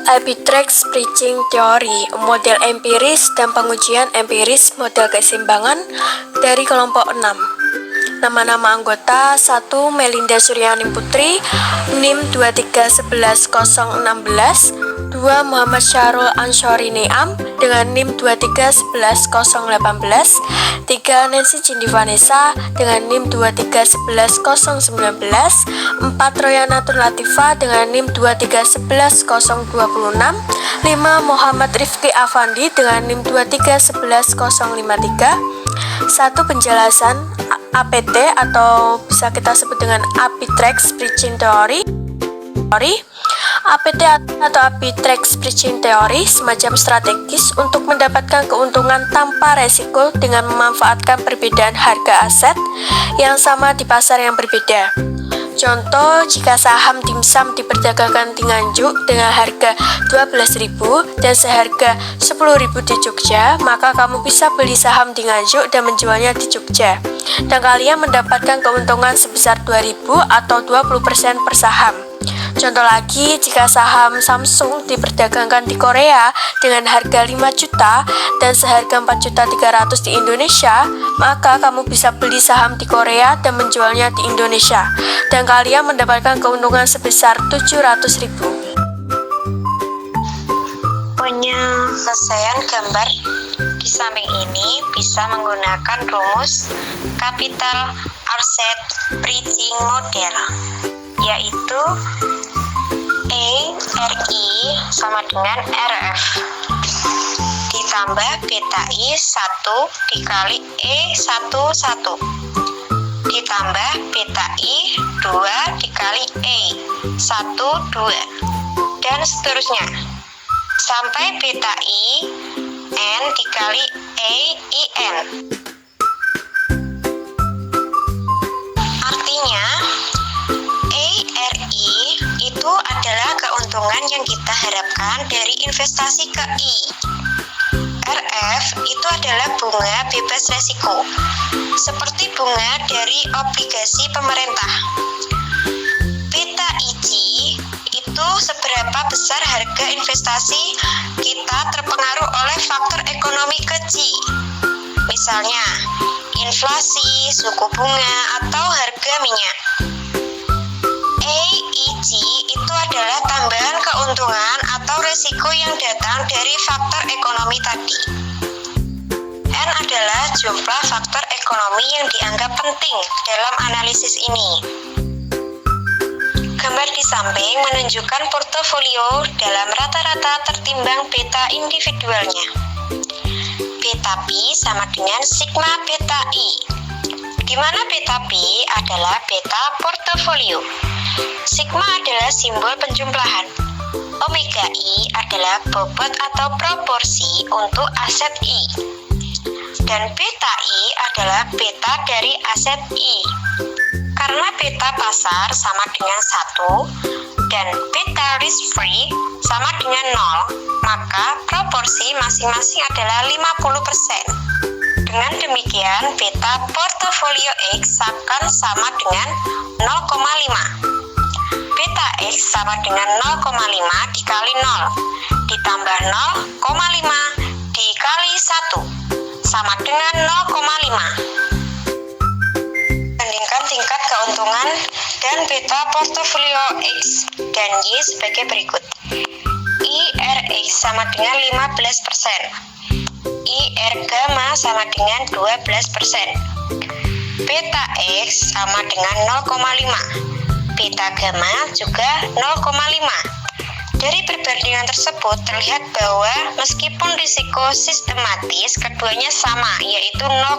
Arbitrage Pricing Theory, model empiris dan pengujian empiris model keseimbangan dari kelompok 6. Nama-nama anggota: 1. Melinda Suryani Putri, NIM 2311016. 2. Muhammad Syahrul Anshori Neam dengan NIM 2311018. 3. Nancy Cindy Vanessa dengan NIM 2311019. 4. Royana Latifah dengan NIM 2311026. 5. Muhammad Rifki Afandi dengan NIM 2311053. 1. Penjelasan APT atau bisa kita sebut dengan Arbitrage Pricing Theory. APT atau Arbitrage Pricing Theory semacam strategis untuk mendapatkan keuntungan tanpa resiko dengan memanfaatkan perbedaan harga aset yang sama di pasar yang berbeda. Contoh, jika saham dimsum diperdagangkan di Nganjuk dengan harga 12.000 dan seharga 10.000 di Jogja, maka kamu bisa beli saham di Nganjuk dan menjualnya di Jogja. Dan kalian mendapatkan keuntungan sebesar 2.000 atau 20% per saham. Contoh lagi, jika saham Samsung diperdagangkan di Korea dengan harga 5 juta dan seharga 4.300.000 di Indonesia, maka kamu bisa beli saham di Korea dan menjualnya di Indonesia, dan kalian mendapatkan keuntungan sebesar 700.000. Penyelesaian gambar di samping ini bisa menggunakan rumus Capital Asset Pricing Model, yaitu ERI sama dengan RF ditambah beta I 1 dikali E11 ditambah beta I 2 dikali E12 dan seterusnya sampai beta I N dikali EIN. Artinya ERI itu adalah keuntungan yang kita harapkan dari investasi ke I. RF itu adalah bunga bebas resiko, seperti bunga dari obligasi pemerintah. Beta IJ itu seberapa besar harga investasi kita terpengaruh oleh faktor ekonomi ke J. Misalnya, inflasi, suku bunga, atau harga minyak. EIJ itu adalah tambahan keuntungan atau resiko yang datang dari faktor ekonomi tadi. N adalah jumlah faktor ekonomi yang dianggap penting dalam analisis ini. Gambar di samping menunjukkan portofolio dalam rata-rata tertimbang beta individualnya. Beta P sama dengan sigma beta I, di mana beta P adalah beta portofolio. Sigma adalah simbol penjumlahan. Omega I adalah bobot atau proporsi untuk aset I. Dan beta I adalah beta dari aset I. Karena beta pasar sama dengan 1 dan beta risk free sama dengan 0, maka proporsi masing-masing adalah 50%. Dengan demikian, beta portofolio X akan sama dengan 0,5. Beta X sama dengan 0,5 dikali 0 ditambah 0,5 dikali 1 sama dengan 0,5. Bandingkan tingkat keuntungan dan beta portofolio X dan Y sebagai berikut. IRX sama dengan 15%. IR gamma sama dengan 12%. Beta X sama dengan 0,5. Beta gamma juga 0,5. Dari perbandingan tersebut terlihat bahwa meskipun risiko sistematis keduanya sama, yaitu 0,5,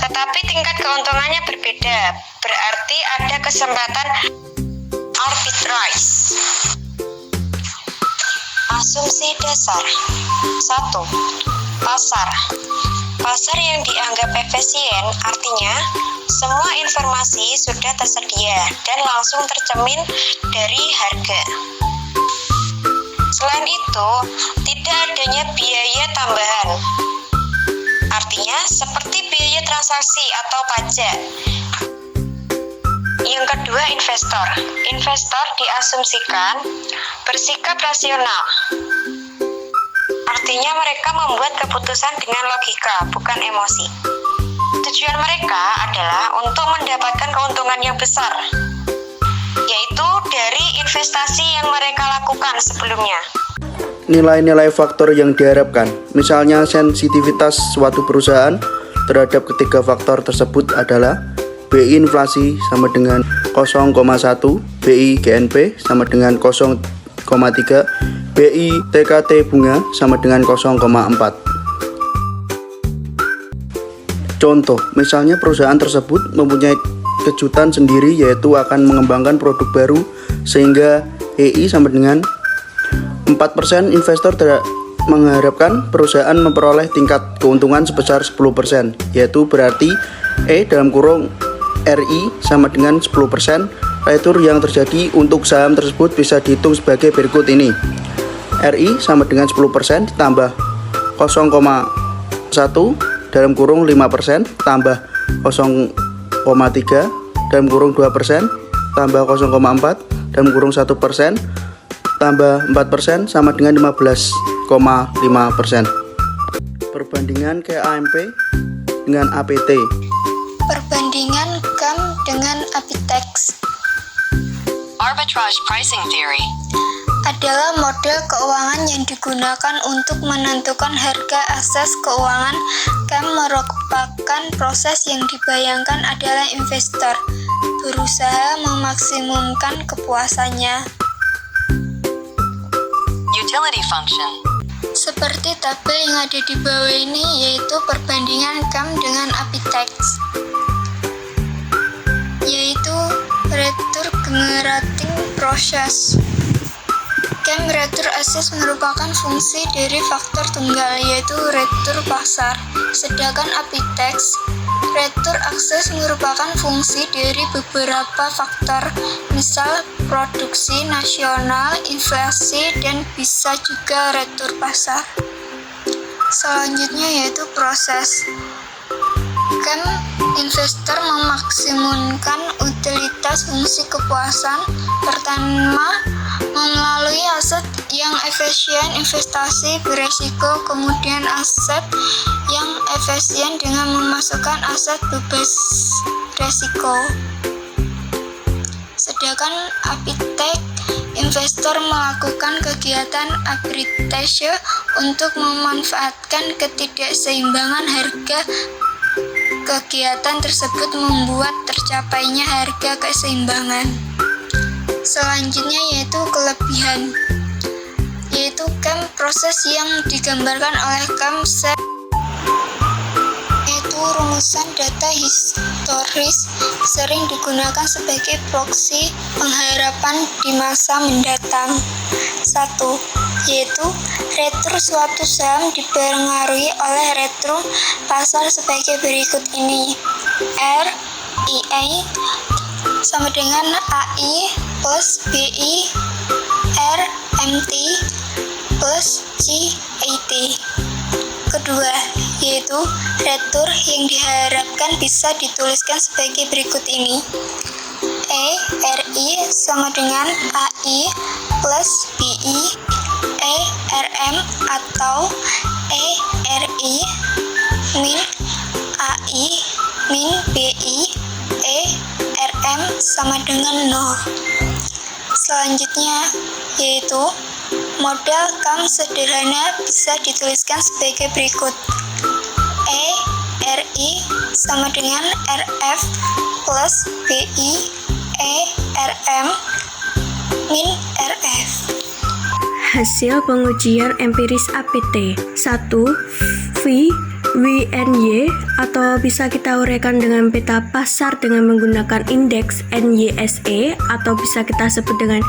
tetapi tingkat keuntungannya berbeda, berarti ada kesempatan arbitrage. Asumsi dasar 1. Pasar yang dianggap efisien artinya semua informasi sudah tersedia dan langsung tercermin dari harga. Selain itu, tidak adanya biaya tambahan. Artinya seperti biaya transaksi atau pajak. Yang kedua, investor. Investor diasumsikan bersikap rasional. Artinya mereka membuat keputusan dengan logika, bukan emosi. Tujuan mereka adalah untuk mendapatkan keuntungan yang besar, yaitu dari investasi yang mereka lakukan sebelumnya. Nilai-nilai faktor yang diharapkan, misalnya sensitivitas suatu perusahaan terhadap ketiga faktor tersebut adalah BI inflasi sama dengan 0,1, BI GNP sama dengan 0,3, BI TKT bunga sama dengan 0,4. Contoh, misalnya perusahaan tersebut mempunyai kejutan sendiri, yaitu akan mengembangkan produk baru sehingga EI sama dengan 4%. Investor mengharapkan perusahaan memperoleh tingkat keuntungan sebesar 10%, yaitu berarti E dalam kurung RI sama dengan 10%. Retur yang terjadi untuk saham tersebut bisa dihitung sebagai berikut ini. RI sama dengan 10% ditambah 0,1 dalam kurung 5% tambah 0,3 dalam kurung 2% tambah 0,4 dalam kurung 1% tambah 4% sama dengan 15,5%. Perbandingan KAMP dengan APT. Perbandingan GAM dengan Apitex Arbitrage pricing theory adalah model keuangan yang digunakan untuk menentukan harga aset keuangan. GAM merupakan proses yang dibayangkan adalah investor berusaha memaksimumkan kepuasannya. utility function Seperti tabel yang ada di bawah ini, yaitu perbandingan GAM dengan Apitex, yaitu Return Generating Process. GAM Return Access merupakan fungsi dari faktor tunggal, yaitu return pasar, sedangkan Apitex Return Access merupakan fungsi dari beberapa faktor, misal produksi nasional, inflasi, dan bisa juga return pasar. Selanjutnya yaitu proses. GAM investor memaksimumkan utilitas fungsi kepuasan. Pertama, melalui aset yang efisien, investasi beresiko, kemudian aset yang efisien dengan memasukkan aset bebas resiko. Sedangkan Apitex investor melakukan kegiatan arbitrage untuk memanfaatkan ketidakseimbangan harga. Kegiatan tersebut membuat tercapainya harga keseimbangan. Selanjutnya yaitu kelebihan, yaitu GAM proses yang digambarkan oleh GAM set, yaitu rumusan data historis sering digunakan sebagai proksi pengharapan di masa mendatang. 1. Yaitu return suatu saham dipengaruhi oleh return pasar sebagai berikut ini. RIA sama dengan AI plus BI RMT plus CAT. Kedua, yaitu return yang diharapkan bisa dituliskan sebagai berikut ini. RI sama dengan AI plus BI RM atau RI min AI min BI RM sama dengan 0. Selanjutnya yaitu model GAM sederhana bisa dituliskan sebagai berikut. RI sama dengan RF plus BI RM min RF. Hasil pengujian empiris APT. 1. VNY atau bisa kita uraikan dengan peta pasar dengan menggunakan indeks NYSE atau bisa kita sebut dengan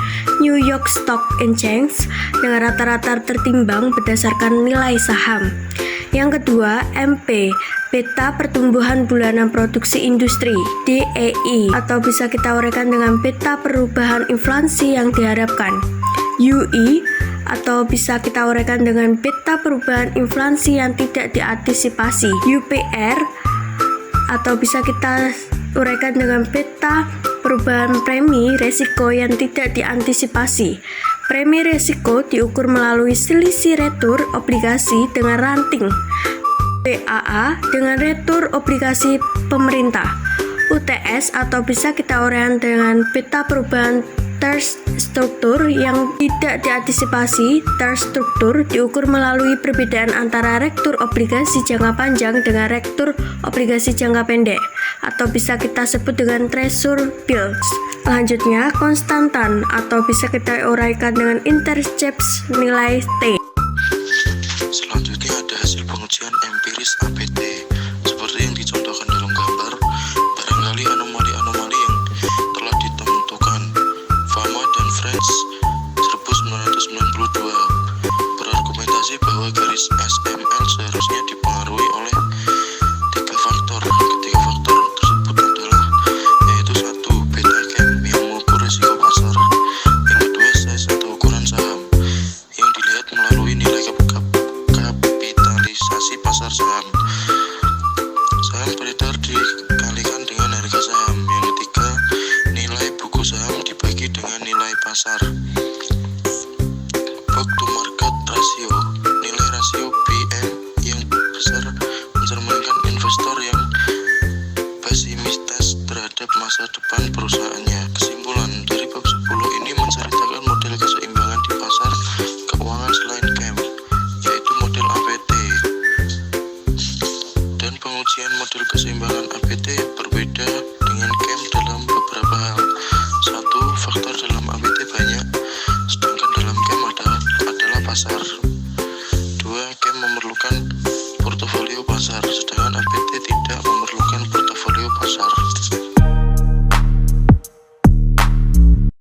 New York Stock Exchange dengan rata-rata tertimbang berdasarkan nilai saham. Yang kedua, MP, peta pertumbuhan bulanan produksi industri, DEI, atau bisa kita uraikan dengan peta perubahan inflasi yang diharapkan, UI, atau bisa kita uraikan dengan peta perubahan inflasi yang tidak diantisipasi, UPR, atau bisa kita uraikan dengan peta perubahan premi resiko yang tidak diantisipasi. Premi resiko diukur melalui selisih retur obligasi dengan ranting PAA dengan retur obligasi pemerintah. UTS atau bisa kita uraikan dengan peta perubahan terstruktur yang tidak diantisipasi. Terstruktur diukur melalui perbedaan antara rektur obligasi jangka panjang dengan rektur obligasi jangka pendek, atau bisa kita sebut dengan treasury bills. Selanjutnya, konstantan atau bisa kita uraikan dengan intercepts nilai T. Selanjutnya ada hasil pengujian empiris APT. Seperti yang dicontohkan dalam gambar, barangkali anomali-anomali yang telah ditentukan. Fama dan Friends 1992 berargumentasi bahwa garis SML seharusnya dipengaruhi oleh 3 faktor. Ketiga faktor tersebut adalah yaitu 1. Beta gap yang mengukur risiko pasar. Yang kedua, size atau ukuran saham yang dilihat melalui nilai kapitalisasi pasar saham. Saham beredar dikalikan dengan harga saham. Yang ketiga, nilai buku saham dibagi dengan nilai pasar. Book to market ratio, nilai rasio BM yang besar mencerminkan investor yang pesimistis terhadap masa depan perusahaan.